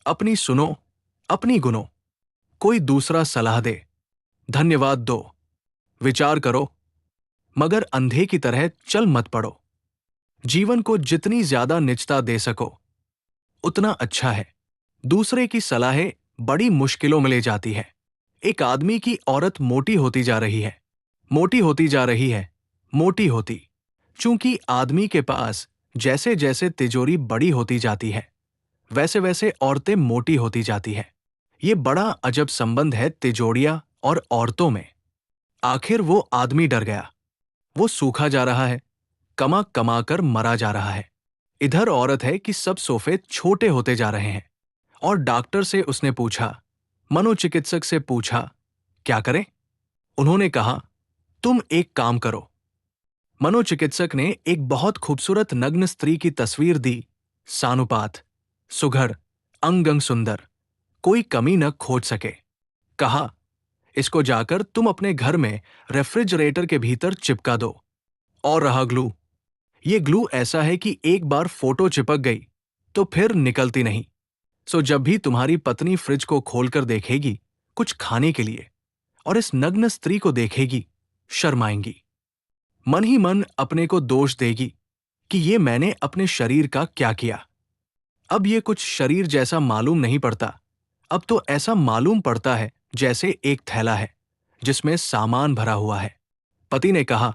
अपनी सुनो, अपनी गुनो। कोई दूसरा सलाह दे, धन्यवाद दो, विचार करो, मगर अंधे की तरह चल मत पड़ो। जीवन को जितनी ज्यादा निजता दे सको उतना अच्छा है। दूसरे की सलाहें बड़ी मुश्किलों में ले जाती है। एक आदमी की औरत मोटी होती जा रही है, मोटी होती जा रही है, मोटी होती। चूंकि आदमी के पास जैसे जैसे तिजोरी बड़ी होती जाती है, वैसे वैसे औरतें मोटी होती जाती है। ये बड़ा अजब संबंध है तिजोरियां और औरतों में। आखिर वो आदमी डर गया। वो सूखा जा रहा है, कमा कमा कर मरा जा रहा है। इधर औरत है कि सब सोफे छोटे होते जा रहे हैं। और डॉक्टर से उसने पूछा, मनोचिकित्सक से पूछा, क्या करें? उन्होंने कहा, तुम एक काम करो। मनोचिकित्सक ने एक बहुत खूबसूरत नग्न स्त्री की तस्वीर दी। सानुपात, सुघर, अंग अंग सुंदर, कोई कमी न खोज सके। कहा, इसको जाकर तुम अपने घर में रेफ्रिजरेटर के भीतर चिपका दो। और रहा ग्लू। ये ग्लू ऐसा है कि एक बार फोटो चिपक गई तो फिर निकलती नहीं। सो जब भी तुम्हारी पत्नी फ्रिज को खोलकर देखेगी कुछ खाने के लिए और इस नग्न स्त्री को देखेगी, शर्माएंगी। मन ही मन अपने को दोष देगी कि ये मैंने अपने शरीर का क्या किया। अब ये कुछ शरीर जैसा मालूम नहीं पड़ता। अब तो ऐसा मालूम पड़ता है जैसे एक थैला है जिसमें सामान भरा हुआ है। पति ने कहा,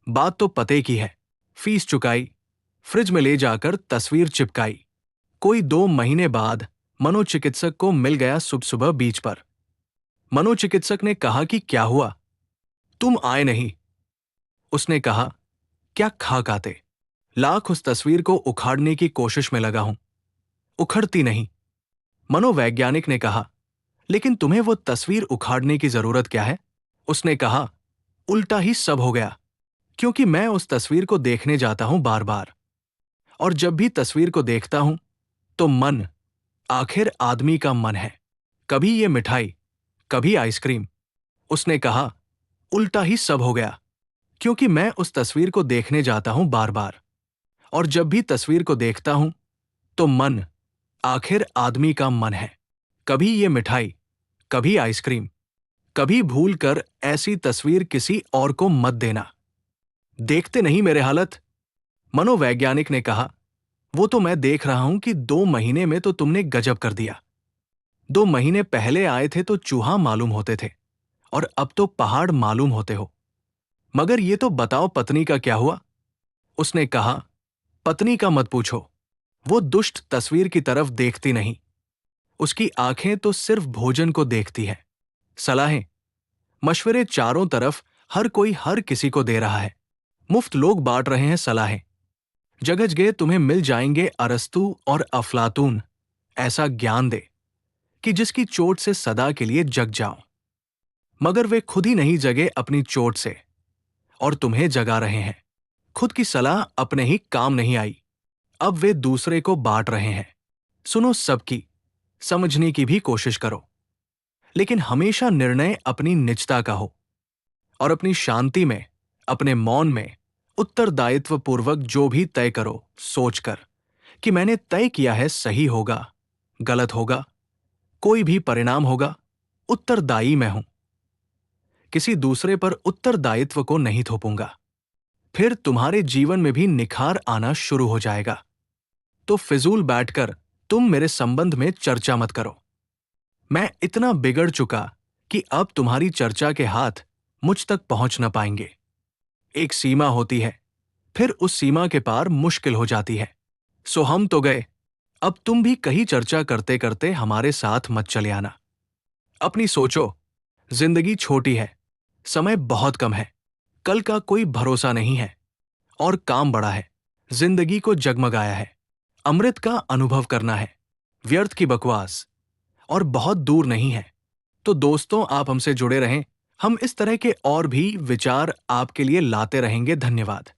बात तो पते की है। फीस चुकाई, फ्रिज में ले जाकर तस्वीर चिपकाई। कोई 2 महीने बाद मनोचिकित्सक को मिल गया सुबह सुबह बीच पर। मनोचिकित्सक ने कहा कि क्या हुआ, तुम आए नहीं? उसने कहा, क्या खाक आते, लाख उस तस्वीर को उखाड़ने की कोशिश में लगा हूं, उखड़ती नहीं। मनोवैज्ञानिक ने कहा, लेकिन तुम्हें वो तस्वीर उखाड़ने की जरूरत क्या है? उसने कहा, उल्टा ही सब हो गया, क्योंकि मैं उस तस्वीर को देखने जाता हूं बार बार। और जब भी तस्वीर को देखता हूं तो मन, आखिर आदमी का मन है, कभी ये मिठाई, कभी आइसक्रीम। उसने कहा, उल्टा ही सब हो गया, क्योंकि मैं उस तस्वीर को देखने जाता हूं बार बार। और जब भी तस्वीर को देखता हूं तो मन, आखिर आदमी का मन है, कभी ये मिठाई, कभी आइसक्रीम। कभी भूल कर ऐसी तस्वीर किसी और को मत देना। देखते नहीं मेरे हालत? मनोवैज्ञानिक ने कहा, वो तो मैं देख रहा हूं कि 2 महीने में तो तुमने गजब कर दिया। 2 महीने पहले आए थे तो चूहा मालूम होते थे और अब तो पहाड़ मालूम होते हो। मगर ये तो बताओ पत्नी का क्या हुआ? उसने कहा, पत्नी का मत पूछो। वो दुष्ट तस्वीर की तरफ देखती नहीं। उसकी आंखें तो सिर्फ भोजन को देखती है। सलाहें, मशवरे चारों तरफ हर कोई हर किसी को दे रहा है। मुफ्त लोग बांट रहे हैं सलाहें। जगज गए तुम्हें मिल जाएंगे अरस्तु और अफलातून। ऐसा ज्ञान दे कि जिसकी चोट से सदा के लिए जग जाओ। मगर वे खुद ही नहीं जगे अपनी चोट से और तुम्हें जगा रहे हैं। खुद की सलाह अपने ही काम नहीं आई, अब वे दूसरे को बांट रहे हैं। सुनो सबकी, समझने की भी कोशिश करो, लेकिन हमेशा निर्णय अपनी निजता का हो और अपनी शांति में, अपने मौन में उत्तरदायित्व पूर्वक जो भी तय करो, सोचकर कि मैंने तय किया है सही होगा, गलत होगा, कोई भी परिणाम होगा, उत्तरदायी मैं हूं। किसी दूसरे पर उत्तरदायित्व को नहीं थोपूंगा। फिर तुम्हारे जीवन में भी निखार आना शुरू हो जाएगा। तो फिजूल बैठकर तुम मेरे संबंध में चर्चा मत करो। मैं इतना बिगड़ चुका कि अब तुम्हारी चर्चा के हाथ मुझ तक पहुंच न पाएंगे। एक सीमा होती है, फिर उस सीमा के पार मुश्किल हो जाती है। सो हम तो गए, अब तुम भी कहीं चर्चा करते करते हमारे साथ मत चले आना। अपनी सोचो, जिंदगी छोटी है, समय बहुत कम है, कल का कोई भरोसा नहीं है और काम बड़ा है। जिंदगी को जगमगाया है, अमृत का अनुभव करना है, व्यर्थ की बकवास और बहुत दूर नहीं है। तो दोस्तों, आप हमसे जुड़े रहें, हम इस तरह के और भी विचार आपके लिए लाते रहेंगे। धन्यवाद।